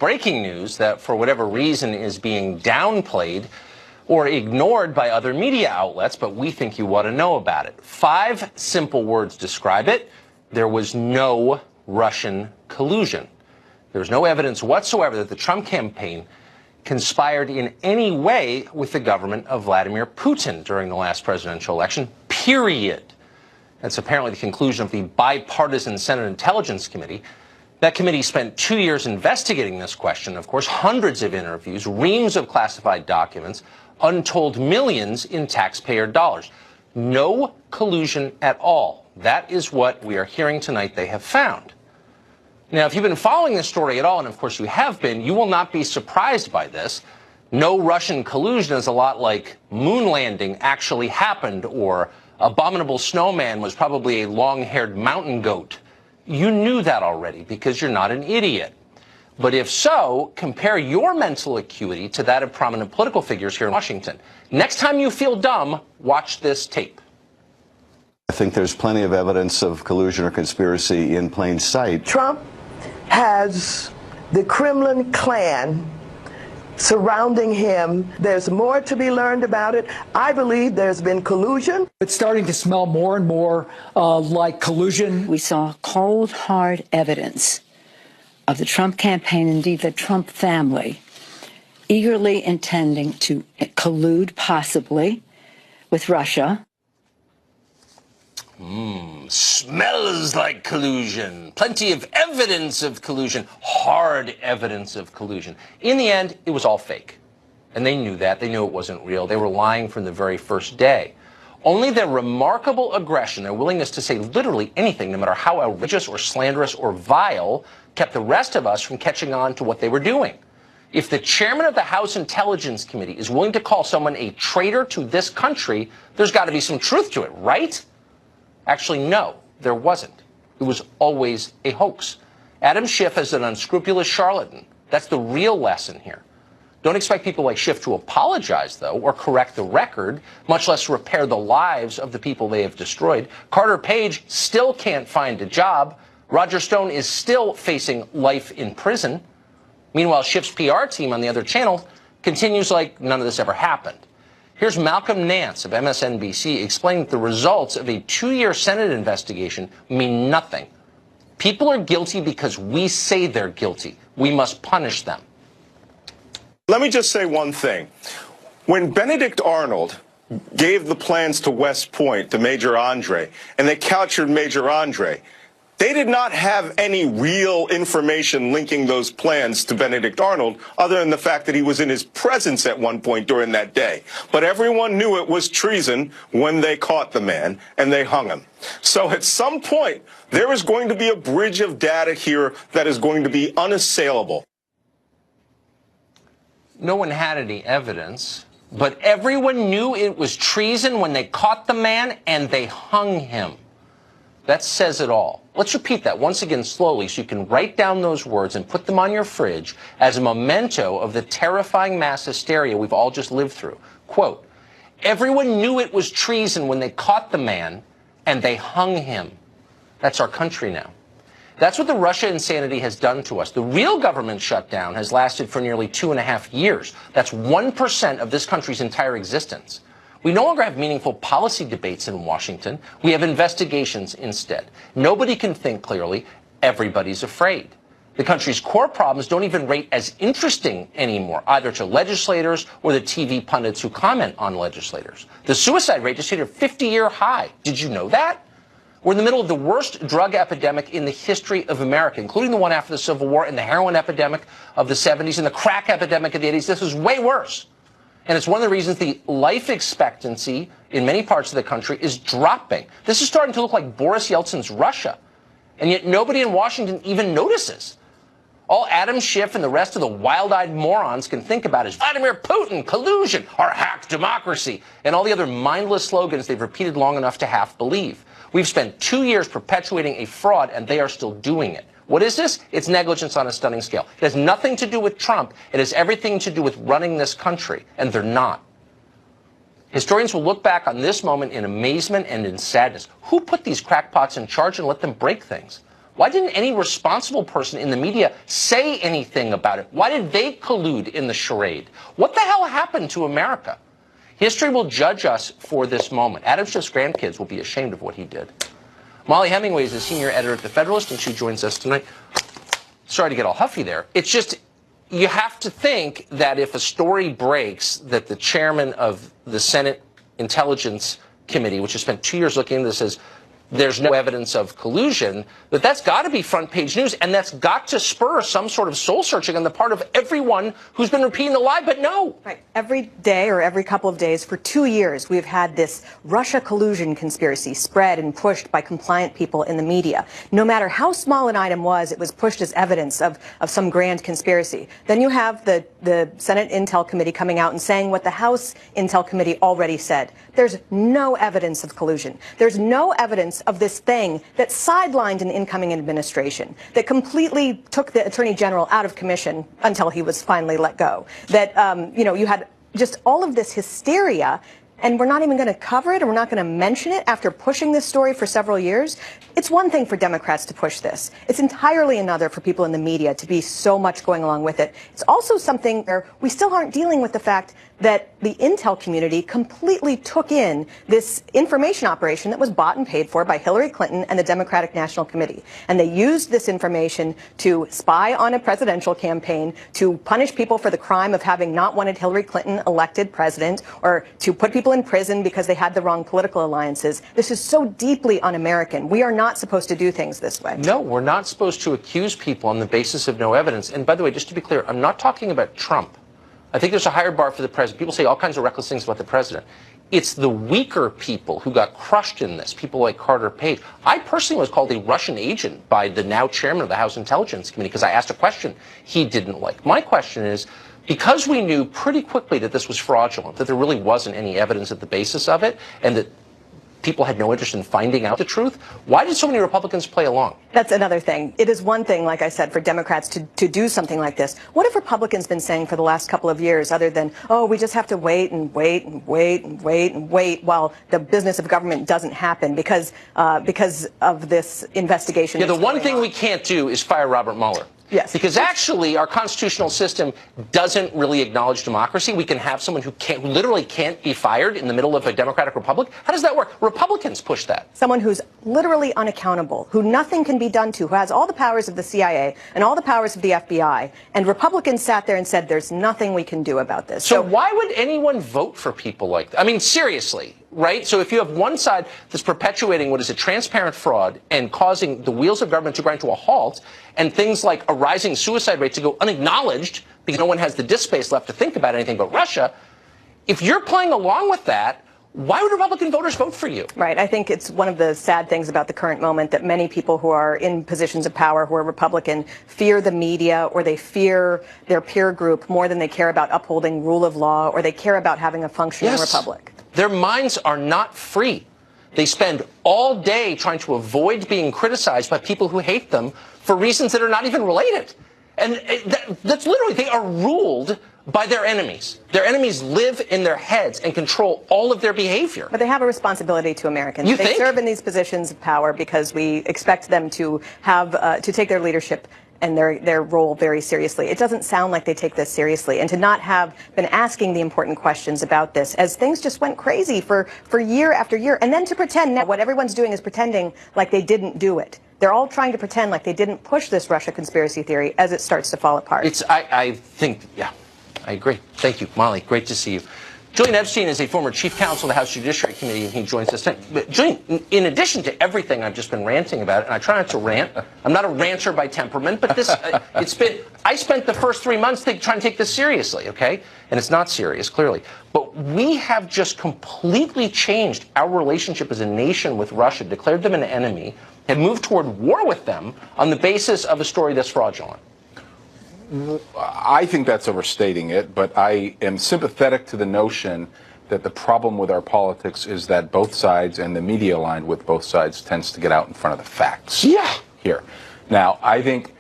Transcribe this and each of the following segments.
breaking news that, for whatever reason, is being downplayed or ignored by other media outlets, but we think you ought to know about it. 5 simple words describe it. There was no Russian collusion. There's no evidence whatsoever that the Trump campaign conspired in any way with the government of Vladimir Putin during the last presidential election, period. That's apparently the conclusion of the bipartisan Senate Intelligence Committee. That committee spent 2 years investigating this question, of course, hundreds of interviews, reams of classified documents, untold millions in taxpayer dollars. No collusion at all. That is what we are hearing tonight they have found. Now, if you've been following this story at all, and of course you have been, you will not be surprised by this. No Russian collusion is a lot like moon landing actually happened, or abominable snowman was probably a long-haired mountain goat. You knew that already because you're not an idiot. But if so, compare your mental acuity to that of prominent political figures here in Washington. Next time you feel dumb, watch this tape. I think there's plenty of evidence of collusion or conspiracy in plain sight. Trump has the Kremlin clan surrounding him. There's more to be learned about it. I believe there's been collusion. It's starting to smell more and more like collusion. We saw cold, hard evidence of the Trump campaign, indeed the Trump family, eagerly intending to collude, possibly, with Russia. Smells like collusion. Plenty of evidence of collusion. Hard evidence of collusion. In the end, it was all fake. And they knew that. They knew it wasn't real. They were lying from the very first day. Only their remarkable aggression, their willingness to say literally anything, no matter how outrageous or slanderous or vile, kept the rest of us from catching on to what they were doing. If the chairman of the House Intelligence Committee is willing to call someone a traitor to this country, there's got to be some truth to it, right? Actually, no, there wasn't. It was always a hoax. Adam Schiff is an unscrupulous charlatan. That's the real lesson here. Don't expect people like Schiff to apologize, though, or correct the record, much less repair the lives of the people they have destroyed. Carter Page still can't find a job. Roger Stone is still facing life in prison. Meanwhile, Schiff's PR team on the other channel continues like none of this ever happened. Here's Malcolm Nance of MSNBC explaining that the results of a 2-year Senate investigation mean nothing. People are guilty because we say they're guilty. We must punish them. Let me just say one thing. When Benedict Arnold gave the plans to West Point to Major Andre, and they captured Major Andre, they did not have any real information linking those plans to Benedict Arnold, other than the fact that he was in his presence at one point during that day. But everyone knew it was treason when they caught the man and they hung him. So at some point, there is going to be a bridge of data here that is going to be unassailable. No one had any evidence, but everyone knew it was treason when they caught the man and they hung him. That says it all. Let's repeat that once again slowly so you can write down those words and put them on your fridge as a memento of the terrifying mass hysteria we've all just lived through. Quote, everyone knew it was treason when they caught the man and they hung him. That's our country now. That's what the Russia insanity has done to us. The real government shutdown has lasted for nearly 2.5 years. That's 1% of this country's entire existence. We no longer have meaningful policy debates in Washington. We have investigations instead. Nobody can think clearly. Everybody's afraid. The country's core problems don't even rate as interesting anymore, either to legislators or the TV pundits who comment on legislators. The suicide rate just hit a 50-year high. Did you know that? We're in the middle of the worst drug epidemic in the history of America, including the one after the Civil War and the heroin epidemic of the 70s and the crack epidemic of the 80s. This is way worse. And it's one of the reasons the life expectancy in many parts of the country is dropping. This is starting to look like Boris Yeltsin's Russia. And yet nobody in Washington even notices. All Adam Schiff and the rest of the wild-eyed morons can think about is Vladimir Putin, collusion, our hacked democracy, and all the other mindless slogans they've repeated long enough to half believe. We've spent 2 years perpetuating a fraud, and they are still doing it. What is this? It's negligence on a stunning scale. It has nothing to do with Trump. It has everything to do with running this country, and they're not. Historians will look back on this moment in amazement and in sadness. Who put these crackpots in charge and let them break things? Why didn't any responsible person in the media say anything about it? Why did they collude in the charade? What the hell happened to America? History will judge us for this moment. Adam Schiff's grandkids will be ashamed of what he did. Molly Hemingway is a senior editor at The Federalist, and she joins us tonight. Sorry to get all huffy there. It's just, you have to think that if a story breaks that the chairman of the Senate Intelligence Committee, which has spent 2 years looking into this, says there's no evidence of collusion, that's got to be front page news, and that's got to spur some sort of soul searching on the part of everyone who's been repeating the lie, but no. Right. Every day or every couple of days for 2 years, we've had this Russia collusion conspiracy spread and pushed by compliant people in the media. No matter how small an item was, it was pushed as evidence of some grand conspiracy. Then you have the Senate Intel Committee coming out and saying what the House Intel Committee already said. There's no evidence of collusion. There's no evidence of this thing that sidelined an incoming administration, that completely took the Attorney General out of commission until he was finally let go. That, you had just all of this hysteria, and we're not even going to cover it, or we're not going to mention it after pushing this story for several years. It's one thing for Democrats to push this. It's entirely another for people in the media to be so much going along with it. It's also something where we still aren't dealing with the fact that the intel community completely took in this information operation that was bought and paid for by Hillary Clinton and the Democratic National Committee. And they used this information to spy on a presidential campaign, to punish people for the crime of having not wanted Hillary Clinton elected president, or to put people in prison because they had the wrong political alliances. This is so deeply un-American. We are not supposed to do things this way. No, we're not supposed to accuse people on the basis of no evidence. And by the way, just to be clear, I'm not talking about Trump. I think there's a higher bar for the president. People say all kinds of reckless things about the president. It's the weaker people who got crushed in this, people like Carter Page. I personally was called a Russian agent by the now chairman of the House Intelligence Committee because I asked a question he didn't like. My question is, because we knew pretty quickly that this was fraudulent, that there really wasn't any evidence at the basis of it, and that people had no interest in finding out the truth, why did so many Republicans play along? That's another thing. It is one thing, like I said, for Democrats to do something like this. What have Republicans been saying for the last couple of years other than, oh, we just have to wait and wait and wait and wait and wait while the business of government doesn't happen because of this investigation? Yeah, the one thing we can't do is fire Robert Mueller. Yes. Because actually, our constitutional system doesn't really acknowledge democracy. We can have someone who literally can't be fired in the middle of a democratic republic. How does that work? Republicans push that. Someone who's literally unaccountable, who nothing can be done to, who has all the powers of the CIA and all the powers of the FBI. And Republicans sat there and said, there's nothing we can do about this. So why would anyone vote for people like that? I mean, seriously. Right? So if you have one side that's perpetuating what is a transparent fraud and causing the wheels of government to grind to a halt, and things like a rising suicide rate to go unacknowledged because no one has the disk space left to think about anything but Russia, if you're playing along with that, why would Republican voters vote for you? Right. I think it's one of the sad things about the current moment that many people who are in positions of power, who are Republican, fear the media, or they fear their peer group more than they care about upholding rule of law, or they care about having a functioning republic. Their minds are not free. They spend all day trying to avoid being criticized by people who hate them for reasons that are not even related. And that's literally, they are ruled by their enemies. Their enemies live in their heads and control all of their behavior. But they have a responsibility to Americans. You they think? Serve in these positions of power because we expect them to have to take their leadership and their role very seriously. It doesn't sound like they take this seriously, and to not have been asking the important questions about this as things just went crazy for year after year, and then to pretend now what everyone's doing is pretending like they didn't do it. They're all trying to pretend like they didn't push this Russia conspiracy theory as it starts to fall apart. I think, yeah, I agree. Thank you, Molly. Great to see you. Julian Epstein is a former chief counsel of the House Judiciary Committee, and he joins us tonight. But Julian, in addition to everything I've just been ranting about, and I try not to rant, I'm not a ranter by temperament, but this, I spent the first 3 months trying to take this seriously, okay? And it's not serious, clearly. But we have just completely changed our relationship as a nation with Russia, declared them an enemy, and moved toward war with them on the basis of a story that's fraudulent. I think that's overstating it, but I am sympathetic to the notion that the problem with our politics is that both sides and the media aligned with both sides tends to get out in front of the facts. Yeah. Here. Now, I think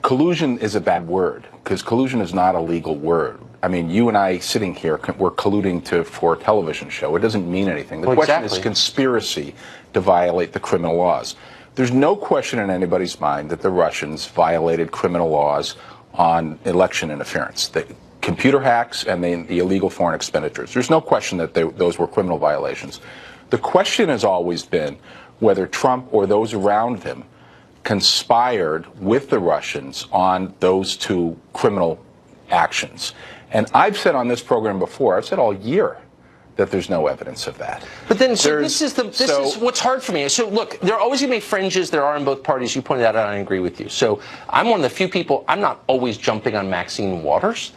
collusion is a bad word because collusion is not a legal word. I mean, you and I sitting here, we're colluding for a television show. It doesn't mean anything. The question is conspiracy to violate the criminal laws. There's no question in anybody's mind that the Russians violated criminal laws on election interference, the computer hacks and the illegal foreign expenditures. There's no question that those were criminal violations. The question has always been whether Trump or those around him conspired with the Russians on those two criminal actions. And I've said on this program before, I've said all year, that there's no evidence of that. But then, so this is what's hard for me. So look, there are always going to be fringes. There are in both parties. You pointed out, and I agree with you. So I'm one of the few people. I'm not always jumping on Maxine Waters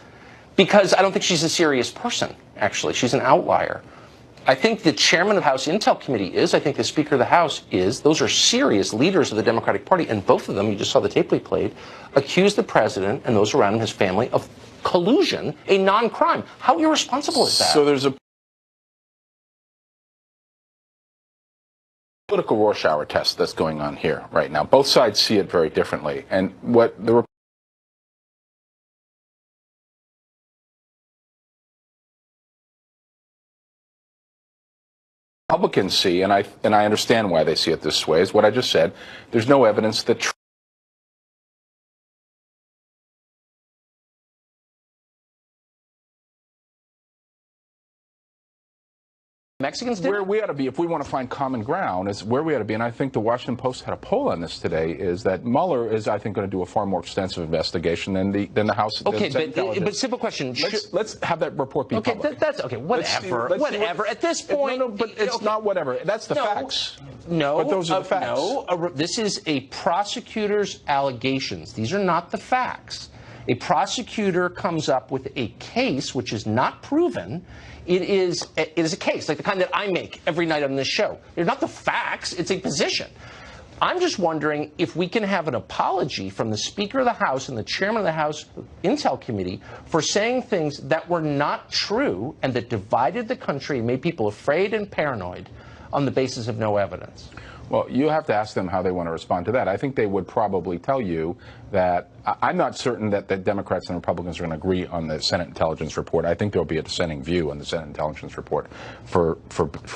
because I don't think she's a serious person. Actually, she's an outlier. I think the chairman of the House Intel Committee is. I think the Speaker of the House is. Those are serious leaders of the Democratic Party, and both of them, you just saw the tape we played, accused the president and those around him, his family, of collusion, a non-crime. How irresponsible is that? So there's a political Rorschach test that's going on here right now. Both sides see it very differently. And what the Republicans see, and I understand why they see it this way, is what I just said. There's no evidence that Mexicans did. Where we ought to be, if we want to find common ground, is where we ought to be. And I think the Washington Post had a poll on this today, is that Mueller is, I think, going to do a far more extensive investigation than the House. Okay, but simple question. Let's have that report be public. That's okay. Whatever. Whatever. At this point, no, but it's not whatever. That's the facts. No, but those are the facts. No, this is a prosecutor's allegations. These are not the facts. A prosecutor comes up with a case which is not proven. It is a case, like the kind that I make every night on this show. They're not the facts. It's a position. I'm just wondering if we can have an apology from the Speaker of the House and the Chairman of the House Intel Committee for saying things that were not true and that divided the country and made people afraid and paranoid on the basis of no evidence. Well, you have to ask them how they want to respond to that. I think they would probably tell you that I'm not certain that the Democrats and Republicans are going to agree on the Senate Intelligence Report. I think there will be a dissenting view on the Senate Intelligence Report for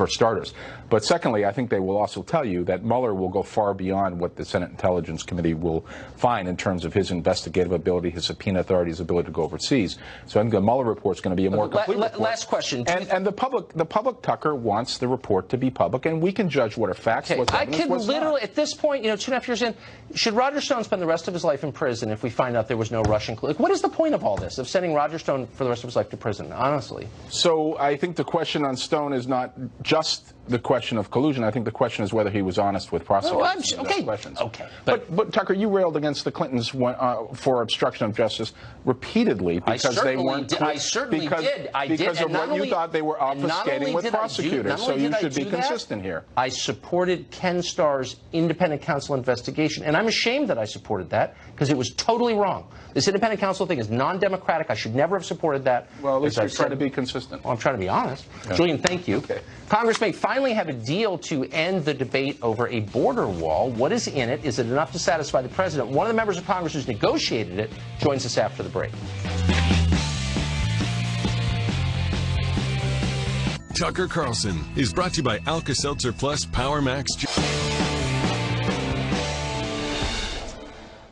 starters. But secondly, I think they will also tell you that Mueller will go far beyond what the Senate Intelligence Committee will find in terms of his investigative ability, his subpoena authority, his ability to go overseas. So I think the Mueller report is going to be a more complete report. Last question. And the public, Tucker, wants the report to be public, and we can judge what are facts, what's evidence, what's not. At this point, 2.5 years in, should Roger Stone spend the rest of his life in prison if we find out there was no Russian collusion? What is the point of all this, of sending Roger Stone for the rest of his life to prison, honestly? So I think the question on Stone is not just the question of collusion. I think the question is whether he was honest with prosecutors. Okay. But Tucker, you railed against the Clintons for obstruction of justice repeatedly because they weren't. I certainly did. Because of what you thought they were obfuscating with prosecutors. So you should be consistent here. I supported Ken Starr's independent counsel investigation, and I'm ashamed that I supported that because it was totally wrong. This independent counsel thing is non-democratic. I should never have supported that. Well, at least you're trying to be consistent. Well, I'm trying to be honest. Yeah. Julian, thank you. Okay. Congress may finally have a deal to end the debate over a border wall. What is in it? Is it enough to satisfy the president? One of the members of Congress who's negotiated it joins us after the break. Tucker Carlson is brought to you by Alka-Seltzer Plus Power Max.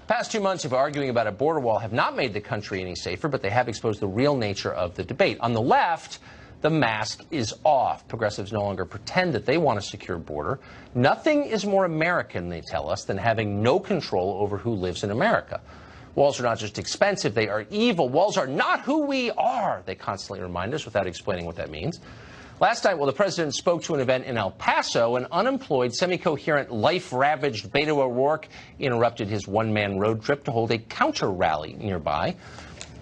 Past 2 months of arguing about a border wall have not made the country any safer, but they have exposed the real nature of the debate. On the left, the mask is off. Progressives no longer pretend that they want a secure border. Nothing is more American, they tell us, than having no control over who lives in America. Walls are not just expensive, they are evil. Walls are not who we are, they constantly remind us without explaining what that means. Last night, while the president spoke to an event in El Paso, an unemployed, semi-coherent, life-ravaged Beto O'Rourke interrupted his one-man road trip to hold a counter-rally nearby.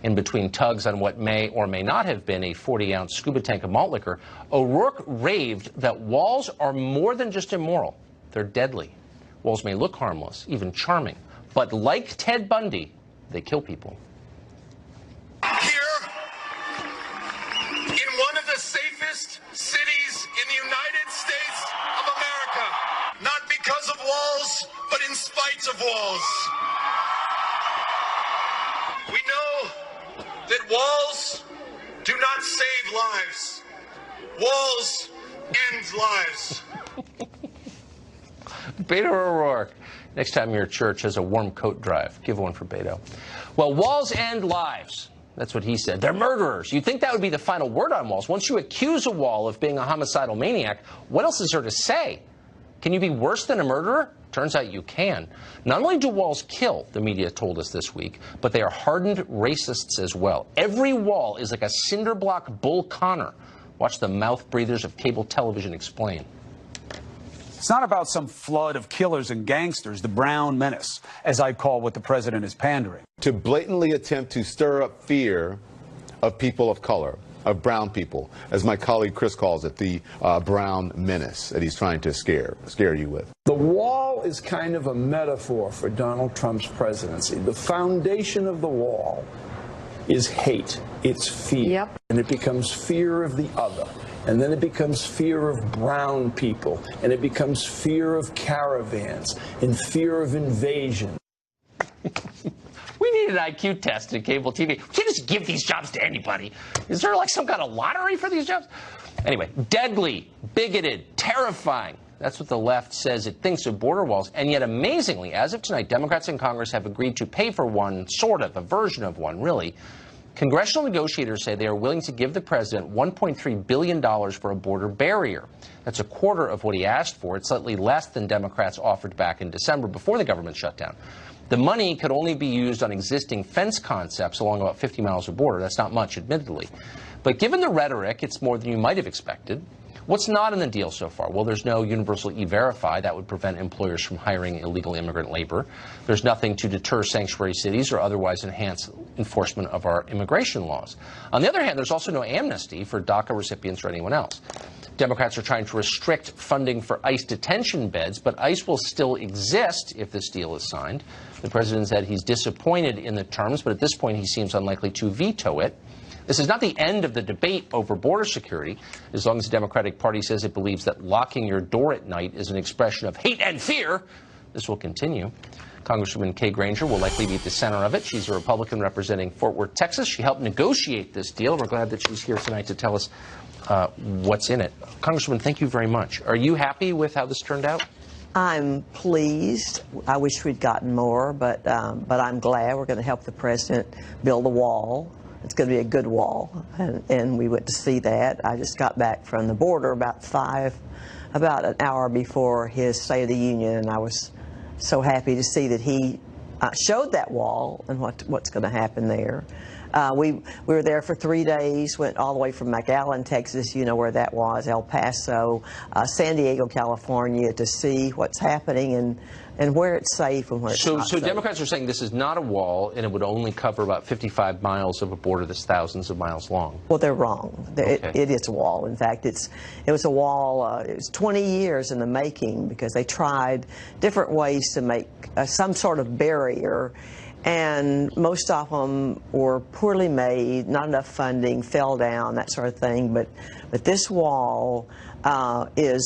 In between tugs on what may or may not have been a 40-ounce scuba tank of malt liquor, O'Rourke raved that walls are more than just immoral. They're deadly. Walls may look harmless, even charming, but like Ted Bundy, they kill people. Here, in one of the safest cities in the United States of America, not because of walls, but in spite of walls. We know that walls do not save lives. Walls end lives. Beto O'Rourke. Next time your church has a warm coat drive, give one for Beto. Well, walls end lives. That's what he said. They're murderers. You'd think that would be the final word on walls. Once you accuse a wall of being a homicidal maniac, what else is there to say? Can you be worse than a murderer? Turns out you can. Not only do walls kill, the media told us this week, but they are hardened racists as well. Every wall is like a cinder block Bull Connor. Watch the mouth breathers of cable television explain. It's not about some flood of killers and gangsters, the brown menace, as I call what the president is pandering. To blatantly attempt to stir up fear of people of color, of brown people, as my colleague Chris calls it, the brown menace that he's trying to scare you with. The wall is kind of a metaphor for Donald Trump's presidency. The foundation of the wall is hate. It's fear. Yep. And it becomes fear of the other. And then it becomes fear of brown people. And it becomes fear of caravans and fear of invasion. We need an IQ test at cable TV. We can't just give these jobs to anybody. Is there like some kind of lottery for these jobs? Anyway, deadly, bigoted, terrifying. That's what the left says it thinks of border walls. And yet, amazingly, as of tonight, Democrats in Congress have agreed to pay for one, sort of, a version of one, really. Congressional negotiators say they are willing to give the president $1.3 billion for a border barrier. That's a quarter of what he asked for. It's slightly less than Democrats offered back in December before the government shutdown. The money could only be used on existing fence concepts along about 50 miles of border. That's not much, admittedly. But given the rhetoric, it's more than you might have expected. What's not in the deal so far? Well, there's no universal E-Verify. That would prevent employers from hiring illegal immigrant labor. There's nothing to deter sanctuary cities or otherwise enhance enforcement of our immigration laws. On the other hand, there's also no amnesty for DACA recipients or anyone else. Democrats are trying to restrict funding for ICE detention beds, but ICE will still exist if this deal is signed. The president said he's disappointed in the terms, but at this point he seems unlikely to veto it. This is not the end of the debate over border security, as long as the Democratic Party says it believes that locking your door at night is an expression of hate and fear. This will continue. Congresswoman Kay Granger will likely be at the center of it. She's a Republican representing Fort Worth, Texas. She helped negotiate this deal. We're glad that she's here tonight to tell us what's in it. Congresswoman, thank you very much. Are you happy with how this turned out? I'm pleased. I wish we'd gotten more, but I'm glad. We're going to help the president build a wall. It's going to be a good wall, and we went to see that. I just got back from the border about an hour before his State of the Union, and I was so happy to see that he showed that wall and what's going to happen there. We were there for 3 days, went all the way from McAllen, Texas, you know where that was, El Paso, San Diego, California, to see what's happening and where it's safe and where it's not So safe. Democrats are saying this is not a wall, and it would only cover about 55 miles of a border that's thousands of miles long. Well, they're wrong. It is a wall. In fact, it was a wall. It was 20 years in the making because they tried different ways to make some sort of barrier, and most of them were poorly made, not enough funding, fell down, that sort of thing. But this wall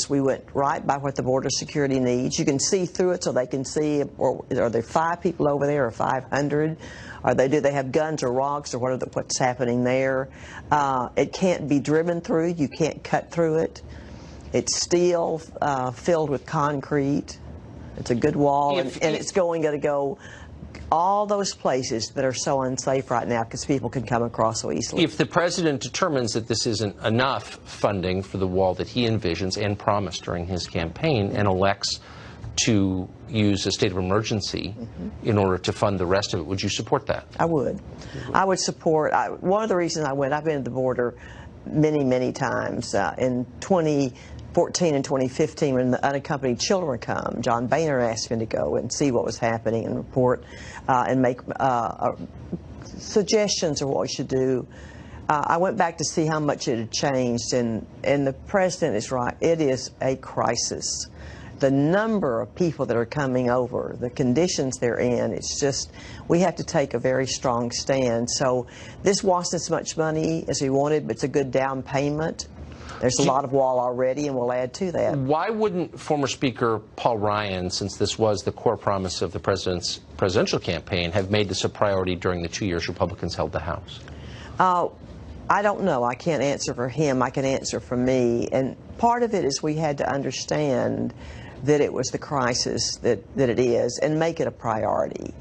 we went right by what the border security needs. You can see through it so they can see, or are there 5 people over there or 500? Do they have guns or rocks or what's happening there? It can't be driven through. You can't cut through it. It's steel filled with concrete. It's a good wall, and it's going to go all those places that are so unsafe right now because people can come across so easily. If the president determines that this isn't enough funding for the wall that he envisions and promised during his campaign and elects to use a state of emergency in order to fund the rest of it, would you support that? I would. I would support. One of the reasons I went, I've been at the border many, many times. In 2014 and 2015, when the unaccompanied children come, John Boehner asked me to go and see what was happening and report and make suggestions of what we should do. I went back to see how much it had changed, and the president is right. It is a crisis. The number of people that are coming over, the conditions they're in, it's just, we have to take a very strong stand. So this wasn't as much money as we wanted, but it's a good down payment. There's a lot of wall already, and we'll add to that. Why wouldn't former Speaker Paul Ryan, since this was the core promise of the president's presidential campaign, have made this a priority during the 2 years Republicans held the House? I don't know. I can't answer for him. I can answer for me. And part of it is we had to understand that it was the crisis that it is and make it a priority.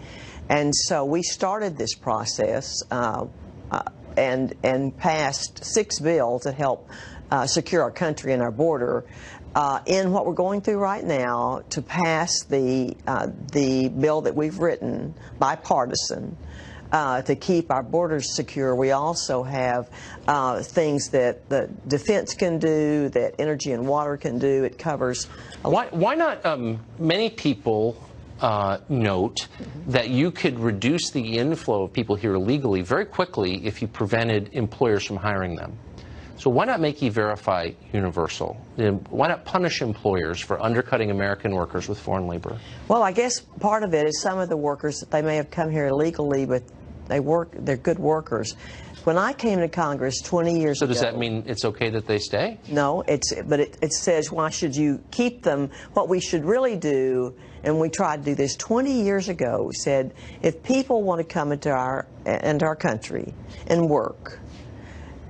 And so we started this process and passed 6 bills that help secure our country and our border. In what we're going through right now, to pass the bill that we've written, bipartisan, to keep our borders secure, we also have things that the defense can do, that energy and water can do. It covers. Why not? Many people note that you could reduce the inflow of people here illegally very quickly if you prevented employers from hiring them. So why not make E-Verify universal? Why not punish employers for undercutting American workers with foreign labor? Well, I guess part of it is some of the workers, they may have come here illegally, but they're good workers. When I came to Congress 20 years ago... So does that mean it's okay that they stay? No, but it says, why should you keep them? What we should really do, and we tried to do this 20 years ago, we said, if people want to come into our country and work,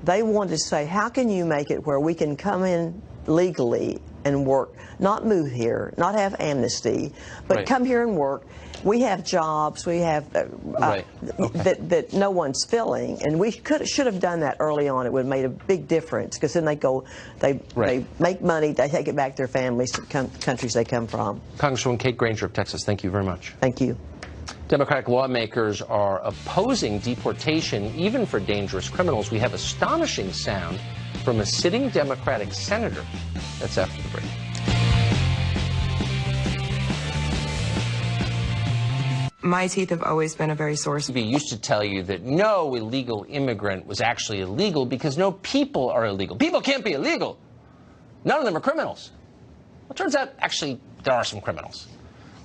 they wanted to say, how can you make it where we can come in legally and work, not move here, not have amnesty, but come here and work. We have jobs, we have that no one's filling, and we should have done that early on. It would have made a big difference, because then they make money, they take it back to their families, to the countries they come from. Congresswoman Kate Granger of Texas, thank you very much. Thank you. Democratic lawmakers are opposing deportation even for dangerous criminals. We have astonishing sound from a sitting Democratic senator. That's after the break. My teeth have always been a very sore spot. We used to tell you that no illegal immigrant was actually illegal because no people are illegal. People can't be illegal. None of them are criminals. Well, it turns out, actually, there are some criminals.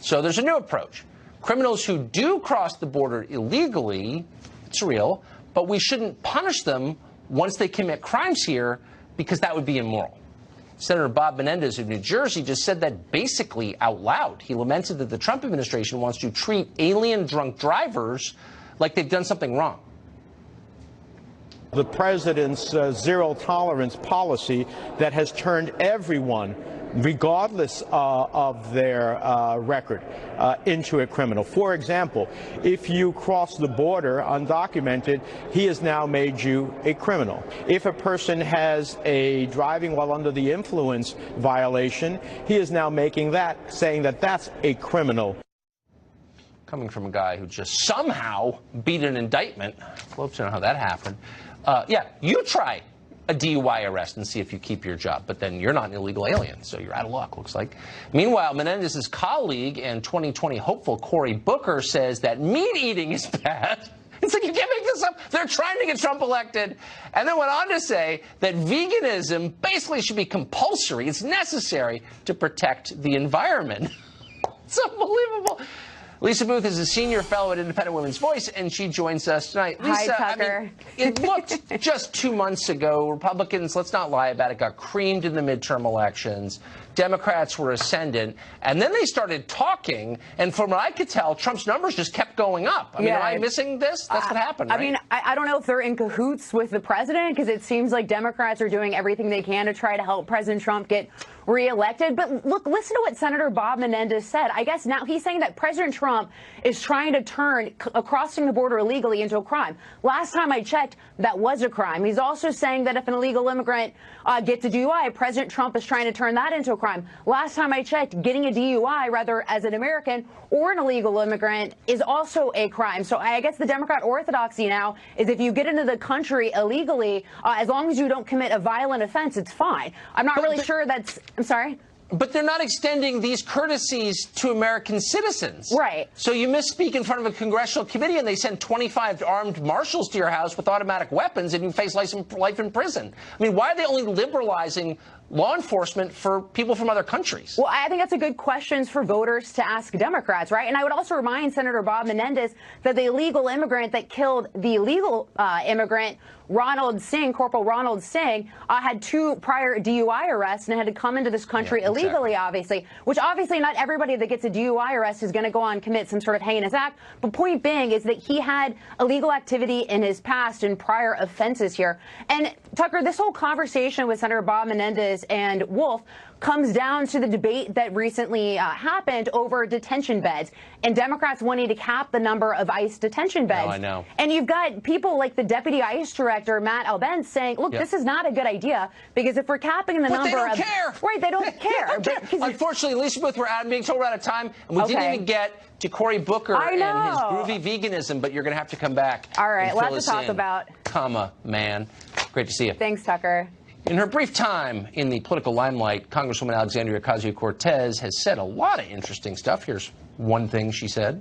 So there's a new approach. Criminals who do cross the border illegally, it's real, but we shouldn't punish them once they commit crimes here, because that would be immoral. Senator Bob Menendez of New Jersey just said that basically out loud. He lamented that the Trump administration wants to treat alien drunk drivers like they've done something wrong. The president's zero tolerance policy that has turned everyone, regardless of their record, into a criminal. For example, if you cross the border undocumented, he has now made you a criminal. If a person has a driving while under the influence violation, he is now making that, saying that that's a criminal. Coming from a guy who just somehow beat an indictment. I'd love to know how that happened. Yeah, you try a DUI arrest and see if you keep your job, but then you're not an illegal alien, so you're out of luck, looks like. Meanwhile, Menendez's colleague and 2020 hopeful Cory Booker says that meat eating is bad. It's like, you can't make this up. They're trying to get Trump elected. And then went on to say that veganism basically should be compulsory. It's necessary to protect the environment. It's unbelievable. Lisa Booth is a senior fellow at Independent Women's Voice, and she joins us tonight. Lisa, hi, Tucker. I mean, it looked just 2 months ago, Republicans, let's not lie about it, got creamed in the midterm elections. Democrats were ascendant, and then they started talking, and from what I could tell, Trump's numbers just kept going up. I mean, am I missing this? That's what happened, right? I mean, I don't know if they're in cahoots with the president, because it seems like Democrats are doing everything they can to try to help President Trump get reelected. But look, listen to what Senator Bob Menendez said. I guess now he's saying that President Trump is trying to turn crossing the border illegally into a crime. Last time I checked, that was a crime. He's also saying that if an illegal immigrant gets a DUI, President Trump is trying to turn that into a crime. Last time I checked, getting a DUI, rather as an American or an illegal immigrant, is also a crime. So I guess the Democrat orthodoxy now is if you get into the country illegally, as long as you don't commit a violent offense, it's fine. I'm not really sure that's... I'm sorry? But they're not extending these courtesies to American citizens. Right. So you misspeak in front of a congressional committee and they send 25 armed marshals to your house with automatic weapons and you face life in prison. I mean, why are they only liberalizing law enforcement for people from other countries? Well, I think that's a good question for voters to ask Democrats, right? And I would also remind Senator Bob Menendez that the illegal immigrant that killed the legal immigrant, Ronald Singh, Corporal Ronald Singh, had 2 prior DUI arrests and had to come into this country illegally, obviously, which obviously not everybody that gets a DUI arrest is going to go on and commit some sort of heinous act. But point being is that he had illegal activity in his past and prior offenses here. And Tucker, this whole conversation with Senator Bob Menendez this, and Wolf, comes down to the debate that recently happened over detention beds, and Democrats wanting to cap the number of ICE detention beds. I know. And you've got people like the Deputy ICE Director, Matt Albence, saying, look, this is not a good idea, because if we're capping the number they don't of... care. Right, they don't care. Unfortunately, Elizabeth, we're being told we're out of time, and we didn't even get to Cory Booker and his groovy veganism, but you're going to have to come back. All right, lots to talk about. Man. Great to see you. Thanks, Tucker. In her brief time in the political limelight, Congresswoman Alexandria Ocasio-Cortez has said a lot of interesting stuff. Here's one thing she said.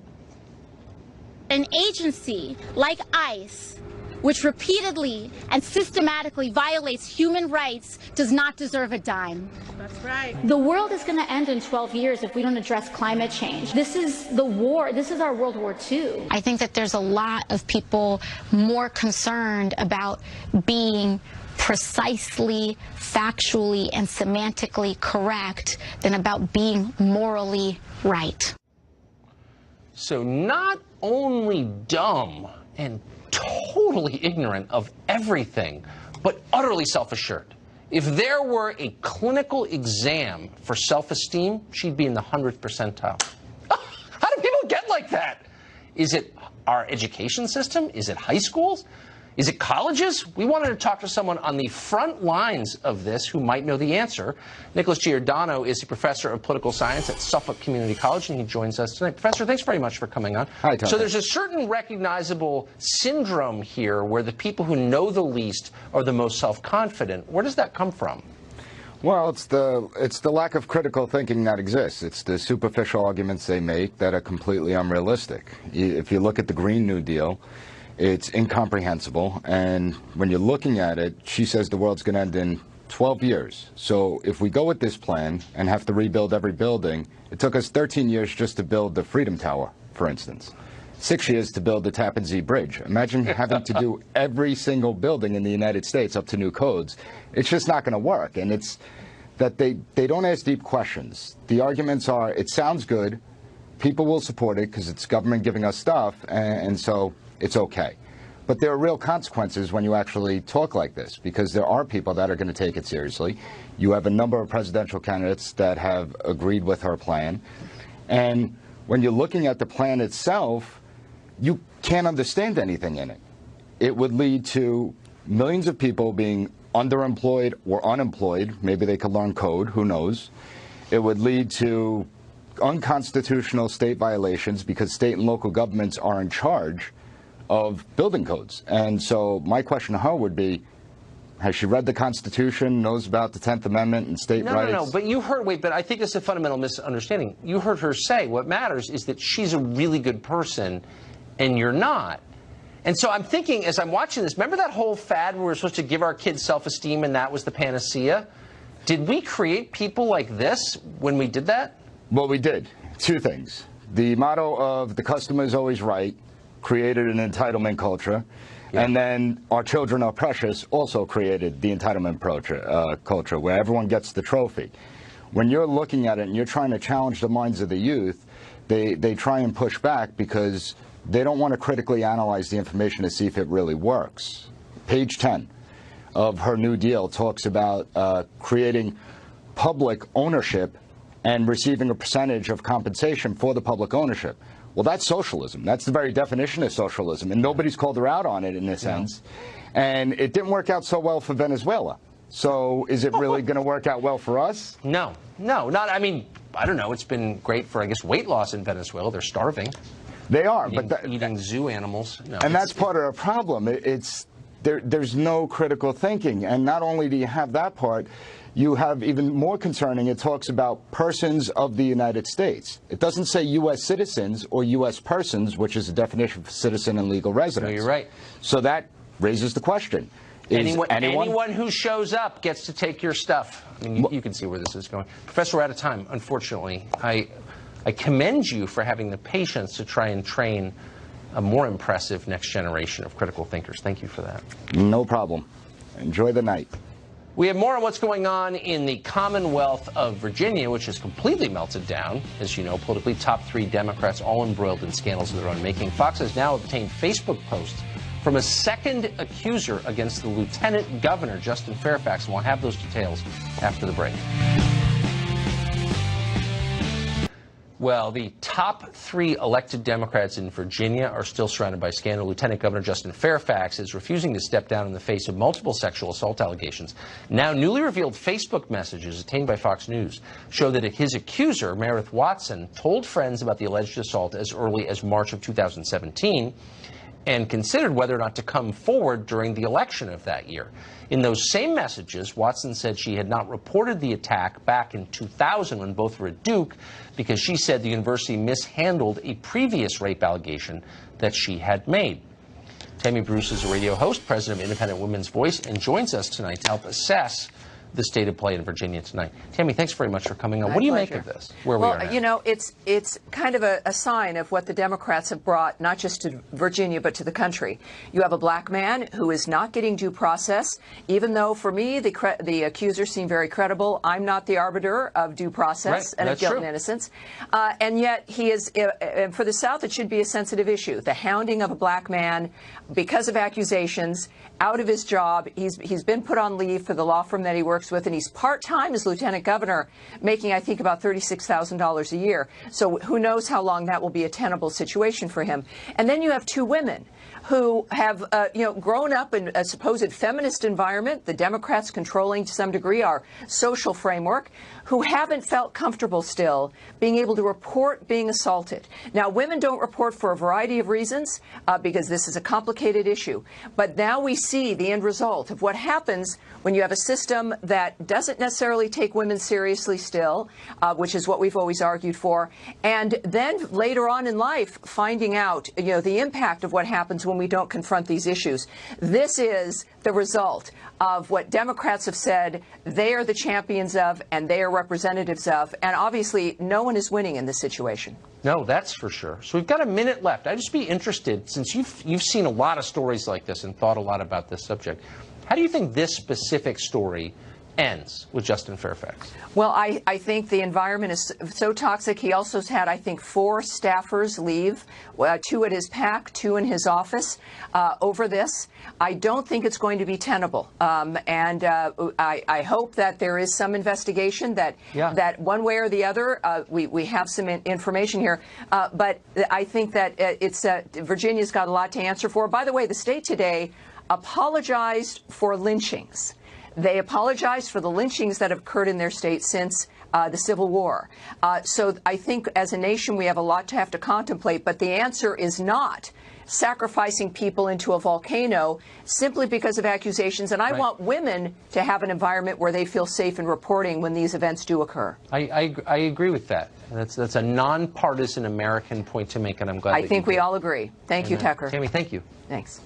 An agency like ICE, which repeatedly and systematically violates human rights, does not deserve a dime. That's right. The world is going to end in 12 years if we don't address climate change. This is the war. This is our World War II. I think that there's a lot of people more concerned about being precisely, factually, and semantically correct than about being morally right. So not only dumb and totally ignorant of everything, but utterly self-assured. If there were a clinical exam for self-esteem, she'd be in the 100th percentile. How do people get like that? Is it our education system? Is it high schools? Is it colleges? We wanted to talk to someone on the front lines of this who might know the answer. Nicholas Giordano is a professor of political science at Suffolk Community College, and he joins us tonight. Professor, thanks very much for coming on. Hi, Tom. So there's a certain recognizable syndrome here where the people who know the least are the most self-confident. Where does that come from? Well, it's the lack of critical thinking that exists. It's the superficial arguments they make that are completely unrealistic. If you look at the Green New Deal, it's incomprehensible, and when you're looking at it, she says the world's going to end in 12 years. So if we go with this plan and have to rebuild every building, it took us 13 years just to build the Freedom Tower, for instance. 6 years to build the Tappan Zee Bridge. Imagine having to do every single building in the United States up to new codes. It's just not going to work, and it's that they don't ask deep questions. The arguments are, it sounds good, people will support it because it's government giving us stuff, and so it's okay. But there are real consequences when you actually talk like this, because there are people that are going to take it seriously. You have a number of presidential candidates that have agreed with her plan. And when you're looking at the plan itself, you can't understand anything in it. It would lead to millions of people being underemployed or unemployed. Maybe they could learn code, who knows. It would lead to unconstitutional state violations because state and local governments are in charge of building codes. And so my question to her would be, has she read the Constitution, knows about the 10th Amendment and state rights? No, but you heard, but I think it's a fundamental misunderstanding. You heard her say what matters is that she's a really good person and you're not. And so I'm thinking, as I'm watching this, remember that whole fad where we're supposed to give our kids self-esteem and that was the panacea? Did we create people like this when we did that? Well, we did. Two things. The motto of the customer is always right created an entitlement culture, and then our children are precious also created the entitlement culture where everyone gets the trophy. When you're looking at it and you're trying to challenge the minds of the youth, they try and push back because they don't want to critically analyze the information to see if it really works. Page 10 of her New Deal talks about creating public ownership and receiving a percentage of compensation for the public ownership. Well, that's socialism. That's the very definition of socialism, and nobody's called her out on it in a sense. And it didn't work out so well for Venezuela. So is it really going to work out well for us? No, not, I mean, I don't know. It's been great for, I guess, weight loss in Venezuela. They're starving. They are, eating zoo animals. No, and that's part of the problem. There's no critical thinking. And not only do you have that part, you have even more concerning, it talks about persons of the United States. It doesn't say U.S. citizens or U.S. persons, which is a definition for citizen and legal residents. No, you're right. So that raises the question. Anyone who shows up gets to take your stuff. I mean, you can see where this is going. Professor, we're out of time, unfortunately. I commend you for having the patience to try and train a more impressive next generation of critical thinkers. Thank you for that. No problem. Enjoy the night. We have more on what's going on in the Commonwealth of Virginia, which has completely melted down. As you know, politically top 3 Democrats all embroiled in scandals of their own making. Fox has now obtained Facebook posts from a second accuser against the lieutenant governor, Justin Fairfax. And we'll have those details after the break. Well, the top 3 elected Democrats in Virginia are still surrounded by scandal. Lieutenant Governor Justin Fairfax is refusing to step down in the face of multiple sexual assault allegations. Now, newly revealed Facebook messages obtained by Fox News show that his accuser, Meredith Watson, told friends about the alleged assault as early as March of 2017 and considered whether or not to come forward during the election of that year. In those same messages, Watson said she had not reported the attack back in 2000 when both were at Duke because she said the university mishandled a previous rape allegation that she had made. Tammy Bruce is a radio host, president of Independent Women's Voice, and joins us tonight to help assess the state of play in Virginia tonight. Tammy, thanks very much for coming on. What do you make of this, where we are now? You know, it's kind of a sign of what the Democrats have brought, not just to Virginia, but to the country. You have a black man who is not getting due process, even though, for me, the accusers seem very credible. I'm not the arbiter of due process and of guilt and innocence. And yet, he is, for the South, it should be a sensitive issue. The hounding of a black man because of accusations, out of his job. He's been put on leave for the law firm that he works with, and he's part-time as lieutenant governor, making, I think, about $36,000 a year. So who knows how long that will be a tenable situation for him. And then you have 2 women who have, grown up in a supposed feminist environment, the Democrats controlling to some degree our social framework, who haven't felt comfortable still being able to report being assaulted. Now, women don't report for a variety of reasons because this is a complicated issue. But now we see the end result of what happens when you have a system that doesn't necessarily take women seriously still, which is what we've always argued for, and then later on in life finding out, the impact of what happens when we don't confront these issues. This is the result of what Democrats have said they are the champions of and they are representatives of, and obviously no one is winning in this situation. No, that's for sure. So we've got a minute left. I'd just be interested, since you've seen a lot of stories like this and thought a lot about this subject, how do you think this specific story ends with Justin Fairfax? Well, I think the environment is so toxic. He also has had, I think, 4 staffers leave, 2 at his PAC, 2 in his office over this. I don't think it's going to be tenable. I hope that there is some investigation that one way or the other, we have some information here. But I think that Virginia's got a lot to answer for. By the way, the state today apologized for lynchings. They apologized for the lynchings that have occurred in their state since the Civil War. So I think as a nation we have a lot to have to contemplate, but the answer is not sacrificing people into a volcano simply because of accusations. And I want women to have an environment where they feel safe in reporting when these events do occur. I agree with that. That's a nonpartisan American point to make, and I'm glad I think we all agree. Thank you, Tucker. Tammy, thank you. Thanks.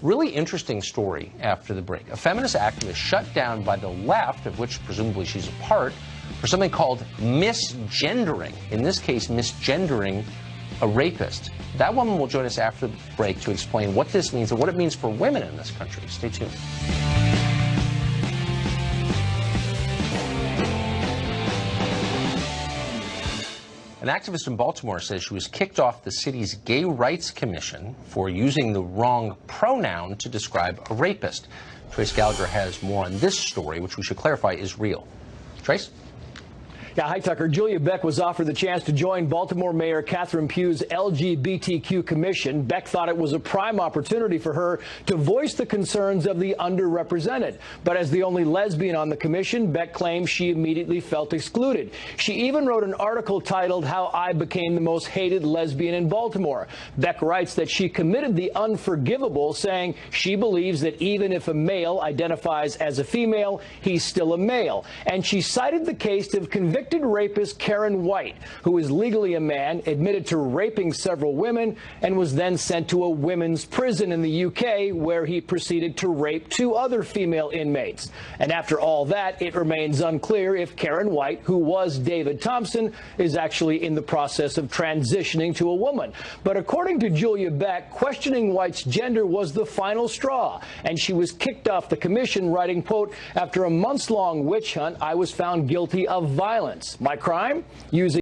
Really interesting story after the break. A feminist activist shut down by the left, of which presumably she's a part, for something called misgendering. In this case, misgendering a rapist. That woman will join us after the break to explain what this means and what it means for women in this country. Stay tuned. An activist in Baltimore says she was kicked off the city's Gay Rights Commission for using the wrong pronoun to describe a rapist. Trace Gallagher has more on this story, which we should clarify is real. Trace? Yeah, hi, Tucker. Julia Beck was offered the chance to join Baltimore Mayor Catherine Pugh's LGBTQ commission. Beck thought it was a prime opportunity for her to voice the concerns of the underrepresented. But as the only lesbian on the commission, Beck claims she immediately felt excluded. She even wrote an article titled "How I Became the Most Hated Lesbian in Baltimore." Beck writes that she committed the unforgivable, saying she believes that even if a male identifies as a female, he's still a male. And she cited the case of convicted rapist Karen White, who is legally a man, admitted to raping several women, and was then sent to a women's prison in the UK, where he proceeded to rape 2 other female inmates. And after all that, it remains unclear if Karen White, who was David Thompson, is actually in the process of transitioning to a woman. But according to Julia Beck, questioning White's gender was the final straw, and she was kicked off the commission, writing, quote, "After a months-long witch hunt, I was found guilty of violence. My crime? Using